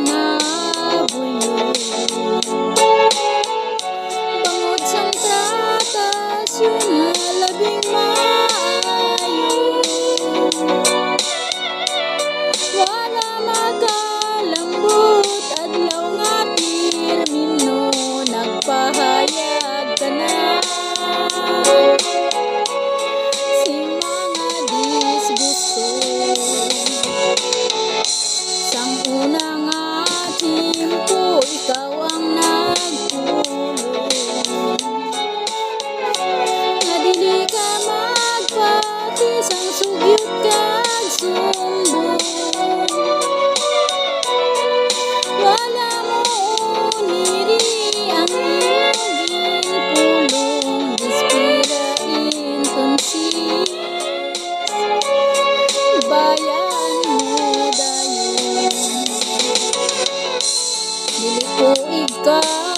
nabuyo. Bangod sang tratas yun na labing maayo. Wala makalambot adlaw nga termino, nagpahayag ka na. Si mga disgusto sang una nga timpo, ikaw ang nagpulong. Nga dili ka magpakis ang sugyot kag sumbong. Wala mo uniri ang iyong ginpulong. Despira intonsis bayan mo dayon. Dili ko ikaw